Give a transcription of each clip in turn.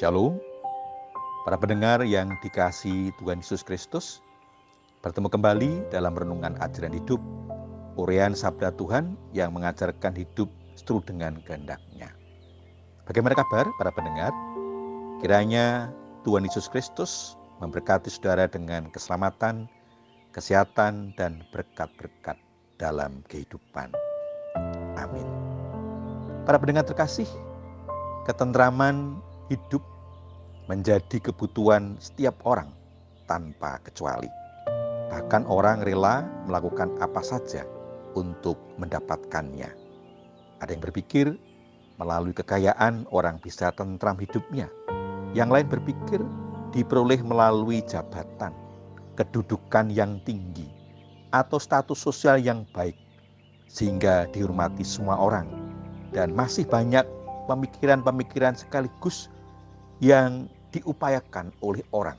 Shalom, para pendengar yang dikasihi Tuhan Yesus Kristus. Bertemu kembali dalam renungan ajaran hidup, uraian sabda Tuhan yang mengajarkan hidup seturut dengan kehendak-Nya. Bagaimana kabar para pendengar? Kiranya Tuhan Yesus Kristus memberkati saudara dengan keselamatan, kesehatan, dan berkat-berkat dalam kehidupan. Amin. Para pendengar terkasih, ketentraman hidup menjadi kebutuhan setiap orang tanpa kecuali. Bahkan orang rela melakukan apa saja untuk mendapatkannya. Ada yang berpikir melalui kekayaan orang bisa tentram hidupnya. Yang lain berpikir diperoleh melalui jabatan, kedudukan yang tinggi, atau status sosial yang baik, sehingga dihormati semua orang. Dan masih banyak pemikiran-pemikiran sekaligus yang diupayakan oleh orang.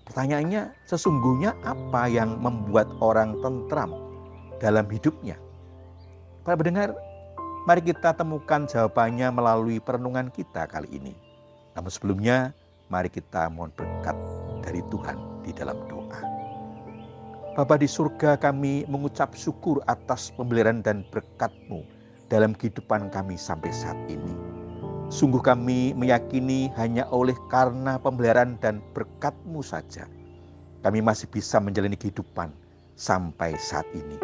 Pertanyaannya, sesungguhnya apa yang membuat orang tentram dalam hidupnya? Para pendengar, mari kita temukan jawabannya melalui perenungan kita kali ini. Namun sebelumnya, mari kita mohon berkat dari Tuhan di dalam doa. Bapa di surga, kami mengucap syukur atas pemeliharaan dan berkat-Mu dalam kehidupan kami sampai saat ini. Sungguh kami meyakini hanya oleh karena pemeliharaan dan berkat-Mu saja kami masih bisa menjalani kehidupan sampai saat ini.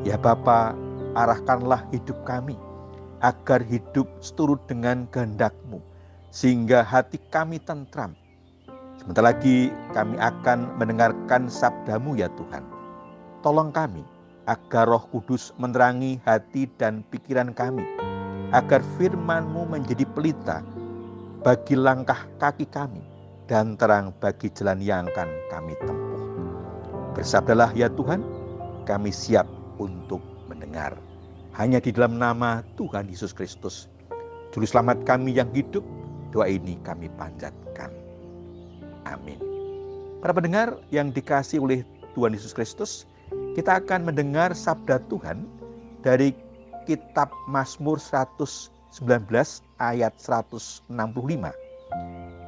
Ya Bapa, arahkanlah hidup kami agar hidup seturut dengan kehendak-Mu, sehingga hati kami tentram. Sebentar lagi kami akan mendengarkan sabda-Mu ya Tuhan. Tolong kami agar Roh Kudus menerangi hati dan pikiran kami, agar firman-Mu menjadi pelita bagi langkah kaki kami dan terang bagi jalan yang akan kami tempuh. Bersabdalah ya Tuhan, kami siap untuk mendengar. Hanya di dalam nama Tuhan Yesus Kristus, Juru Selamat kami yang hidup, doa ini kami panjatkan. Amin. Para pendengar yang dikasihi oleh Tuhan Yesus Kristus, kita akan mendengar sabda Tuhan dari Kitab Mazmur 119 ayat 165.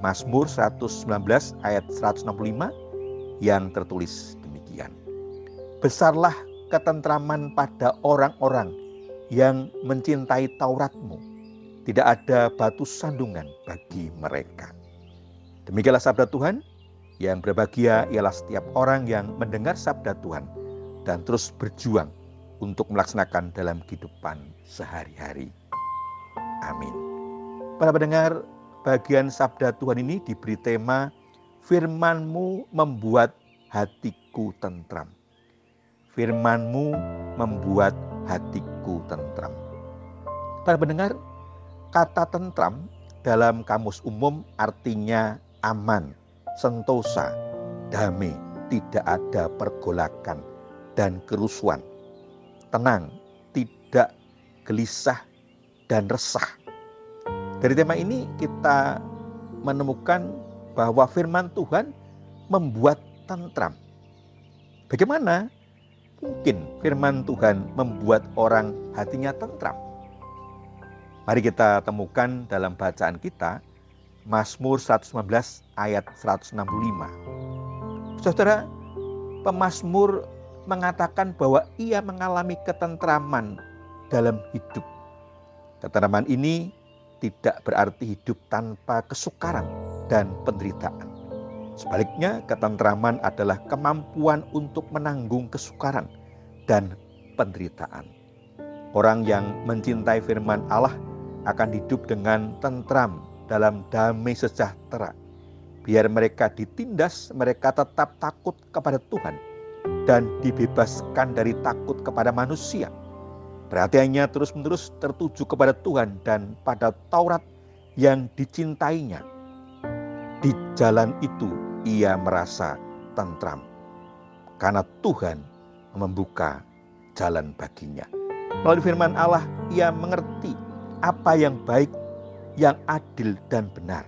Mazmur 119 ayat 165 yang tertulis demikian. Besarlah ketentraman pada orang-orang yang mencintai Taurat-Mu. Tidak ada batu sandungan bagi mereka. Demikianlah sabda Tuhan. Yang berbahagia ialah setiap orang yang mendengar sabda Tuhan dan terus berjuang untuk melaksanakan dalam kehidupan sehari-hari. Amin. Para pendengar, bagian sabda Tuhan ini diberi tema Firman-Mu membuat hatiku tentram. Firman-Mu membuat hatiku tentram. Para pendengar, kata tentram dalam kamus umum artinya aman, sentosa, damai, tidak ada pergolakan dan kerusuhan. Tenang, tidak gelisah dan resah. Dari tema ini kita menemukan bahwa firman Tuhan membuat tentram. Bagaimana mungkin firman Tuhan membuat orang hatinya tentram? Mari kita temukan dalam bacaan kita Mazmur 119 ayat 165. Saudara, pemazmur mengatakan bahwa ia mengalami ketentraman dalam hidup. Ketentraman ini tidak berarti hidup tanpa kesukaran dan penderitaan. Sebaliknya, ketentraman adalah kemampuan untuk menanggung kesukaran dan penderitaan. Orang yang mencintai firman Allah akan hidup dengan tentram dalam damai sejahtera. Biar mereka ditindas, mereka tetap takut kepada Tuhan dan dibebaskan dari takut kepada manusia. Perhatiannya terus-menerus tertuju kepada Tuhan dan pada Taurat yang dicintainya. Di jalan itu ia merasa tentram, karena Tuhan membuka jalan baginya. Melalui firman Allah, ia mengerti apa yang baik, yang adil dan benar.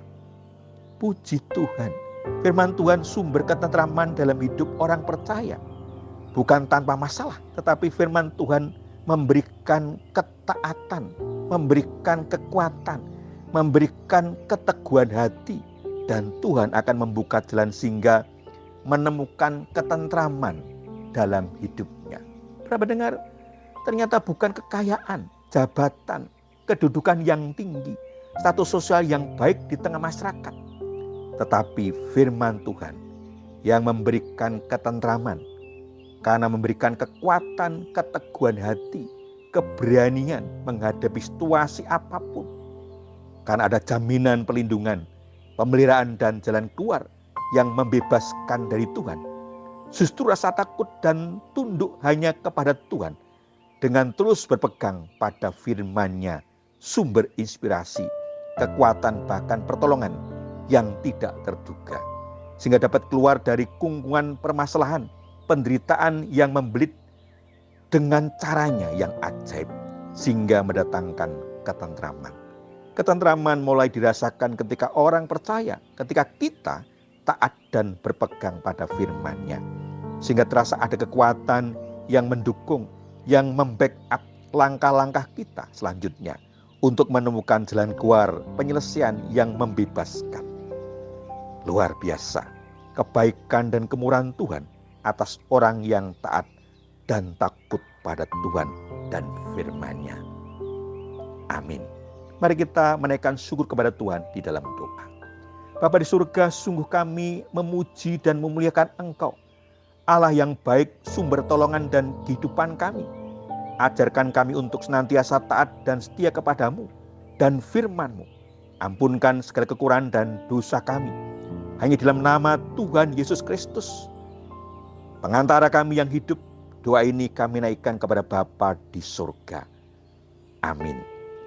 Puji Tuhan, firman Tuhan sumber ketentraman dalam hidup orang percaya. Bukan tanpa masalah, tetapi firman Tuhan memberikan ketaatan, memberikan kekuatan, memberikan keteguhan hati, dan Tuhan akan membuka jalan sehingga menemukan ketentraman dalam hidupnya. Para pendengar, ternyata bukan kekayaan, jabatan, kedudukan yang tinggi, status sosial yang baik di tengah masyarakat, tetapi firman Tuhan yang memberikan ketentraman, karena memberikan kekuatan, keteguhan hati, keberanian menghadapi situasi apapun. Karena ada jaminan pelindungan, pemeliharaan dan jalan keluar yang membebaskan dari Tuhan. Justru rasa takut dan tunduk hanya kepada Tuhan dengan terus berpegang pada firman-Nya, sumber inspirasi, kekuatan bahkan pertolongan yang tidak terduga. Sehingga dapat keluar dari kungkungan permasalahan, penderitaan yang membelit dengan caranya yang ajaib, sehingga mendatangkan ketentraman. Ketentraman mulai dirasakan ketika orang percaya, ketika kita taat dan berpegang pada firman-Nya. Sehingga terasa ada kekuatan yang mendukung, yang membackup langkah-langkah kita selanjutnya untuk menemukan jalan keluar penyelesaian yang membebaskan. Luar biasa kebaikan dan kemurahan Tuhan atas orang yang taat dan takut pada Tuhan dan firman-Nya. Amin. Mari kita menaikkan syukur kepada Tuhan di dalam doa. Bapa di surga, sungguh kami memuji dan memuliakan Engkau, Allah yang baik, sumber tolongan dan kehidupan kami. Ajarkan kami untuk senantiasa taat dan setia kepadamu dan firman-Mu. Ampunkan segala kekurangan dan dosa kami. Hanya dalam nama Tuhan Yesus Kristus, pengantara kami yang hidup, doa ini kami naikkan kepada Bapa di surga. Amin.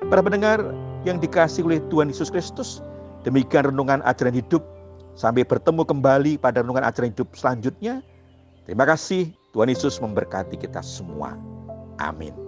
Para pendengar yang dikasihi oleh Tuhan Yesus Kristus, demikian renungan ajaran hidup. Sampai bertemu kembali pada renungan ajaran hidup selanjutnya. Terima kasih, Tuhan Yesus memberkati kita semua. Amin.